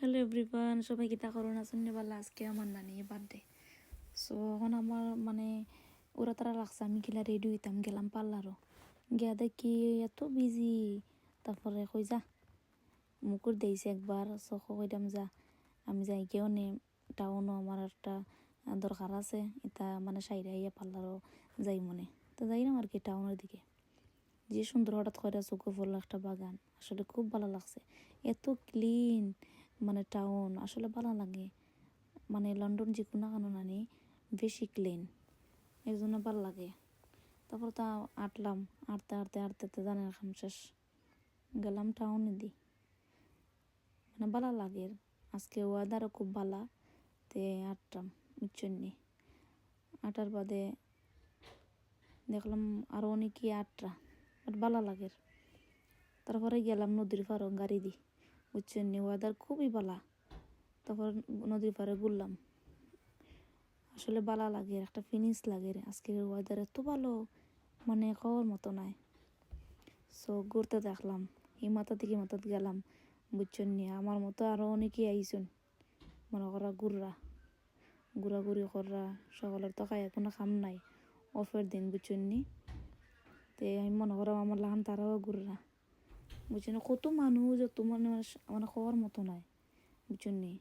Hello everyone, সবাই কিতা করুন আসুন বলা আজকে আমার নানি বার্থডে। সো এখন আমার ওরা তারা লাগছে আমি গেলা রেডি হইতাম, গেলাম পার্লারও গিয়া দেখি এত বিজি। তারপরে কই যা মুকুর দিয়েছে একবার, সো কইতাম যা আমি যাই কেউ নে টাউনও আমার একটা দরকার আছে, এটা সাইডে আইয়া পার্লারও যাই মনে তো যাইলাম আর কি টাউনের দিকে। যে সুন্দর হঠাৎ করে চোখে পড়লো একটা বাগান, আসলে খুব ভালো লাগছে। এত ক্লিন টাউন আসলে ভালো লাগে, লন্ডন যে কোনো কারণ নানি বেশি ক্লিন, এর জন্য ভালো লাগে। তারপর তা আটলাম, আটতে আটতে আটতে তো জানের খাম শেষ, গেলাম টাউনে দি ভালো লাগে। আজকে ওয়েদারও খুব ভালো, তে আটটাম বুঝছন্নি। আটার বাদে দেখলাম আরও অনেকই আটটা, বাট ভালো লাগে। তারপরে গেলাম নদীর পাড়ও গাড়ি দি বুঝছেন, ওয়েদার খুবই ভালো। তারপর নদীর পাড়ে ঘুরলাম, আসলে ভালো লাগে, একটা ফিনিশ লাগে। আজকের ওয়েদার এত ভালো, খাওয়ার মতো নাই। সো ঘুরতে দেখলাম, হিমাতা থেকে হিমাতাত গেলাম বুঝছেন নি। আমার মতো আরও অনেকেই আইসুন, মনে করা ঘুরাঘুরি করা। সকালের তো খাই কোনো কাম নাই, অফের দিন বুঝছেন নি। তে আমি মনে করো আমার লাহান তারাও ঘুররা বুঝছেন, কত মানুষ যত খাওয়ার মতো নাই বুঝছেন নি।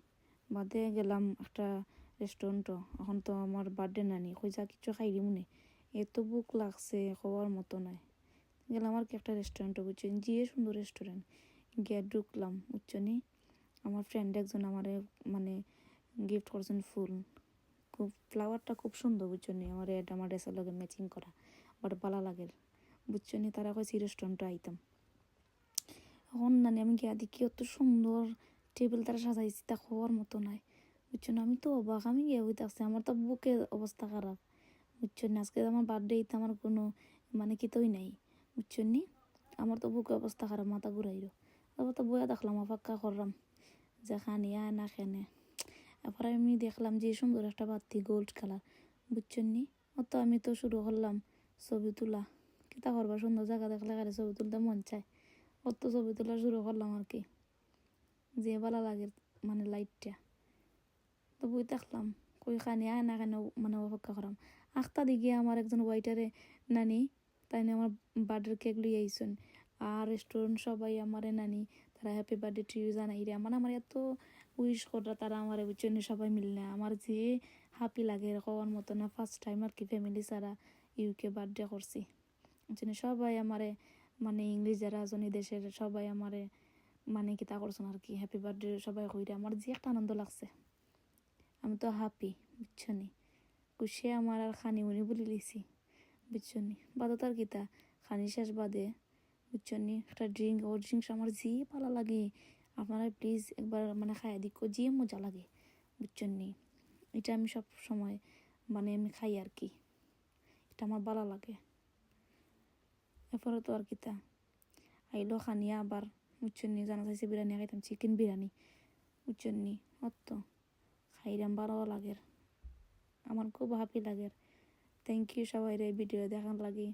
বাদে গেলাম একটা রেস্টুরেন্টও, এখন তো আমার বার্থডে নানি কইসা কিছু খাই মনে, এত বুক লাগছে খাওয়ার মতো নাই। গেলাম আর কি একটা রেস্টুরেন্টও বুঝছেন, যে সুন্দর রেস্টুরেন্ট। গিয়ে ঢুকলাম বুঝছেন, আমার ফ্রেন্ড একজন আমারে গিফট করছেন ফুল, খুব ফ্লাওয়ারটা খুব সুন্দর বুঝছেন। আমার ড্রেসের লগে ম্যাচিং করা, বাট ভালো লাগে বুঝছেন। তারা কইছে রেস্টুরেন্টে আইতাম। এখন আমি গিয়া দেখি অত সুন্দর টেবিল তারা সাজাইছি, তা খাওয়ার মতো নাই বুঝছেন। আমি তো অবাক, আমি গিয়ে হইতে আসছি, আমার তো বুকে অবস্থা খারাপ বুঝছেন। আজকে আমার বার্থডে, আমার কোনো কিতই নাই বুঝছেন নি। আমার তো বুকে অবস্থা খারাপ, মাথা ঘুরাইল। তারপর তো বইয়া দেখলাম, অপেক্ষা করলাম যে খানি আয় না খেনে। এরপর আমি দেখলাম যে সুন্দর একটা বাতি গোল্ড কালার বুঝছেন নি। অত আমি তো শুরু করলাম ছবি তোলা, কিতা করবা, সুন্দর জায়গা দেখলে কারে ছবি তুলতে মন চায়। অত ছবি তোলা শুরু করলাম আর কি, যে ভালো লাগে লাইটটা। তো বই দেখলাম কই খানি আয় না কেন অপেক্ষা করাম। আখতা দিকে আমার একজন ওয়াইটারে নানি, তাই আমার বার্থডে কেক লই আইসুন। আর রেস্টুরেন্ট সবাই আমারে নানি তারা হ্যাপি বার্থডে টু ইউ জানাই রে, আমার এত উইশ করা তারা আমার বুঝছেন সবাই মিললে। আমার যে হ্যাপি লাগে হওয়ার মতো না। ফার্স্ট টাইম আর কি ফ্যামিলি ছাড়া ইউকে বার্থডে করছি বুঝছেন। সবাই আমারে ইংলিশ যারা আজনী দেশের সবাই আমারে কিতা করছেন আর কি, হ্যাপি বার্থডে সবাই কইরা। আমার যে একটা আনন্দ লাগছে, আমি তো হ্যাপি বুঝছনি। খুশি আমার আর খানি উনি বলি লিছি বুঝছনি। বাদত আর কিতা খানি শেষ বাদে বুঝছনি একটা ড্রিঙ্কস আমার যে ভালো লাগে। আপনারা প্লিজ একবার খাইয়া দিক, যে মজা লাগে বুঝছনি। এটা আমি সব সময় আমি খাই আর কি, এটা আমার ভালো লাগে। এরপরে তো আর কিতা আইলো খানিয়া আবার বুঝছনি। জানা চাইছে বিরিয়ানি খাইতাম, চিকেন বিরিয়ানি বুঝছনি। অত খাইরাম ভালো লাগে, আমার খুব হ্যাপি লাগে। থ্যাংক ইউ সবাই ভিডিও দেখার লাগি,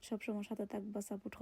সবসময় সাথে থাকবা, সাপোর্ট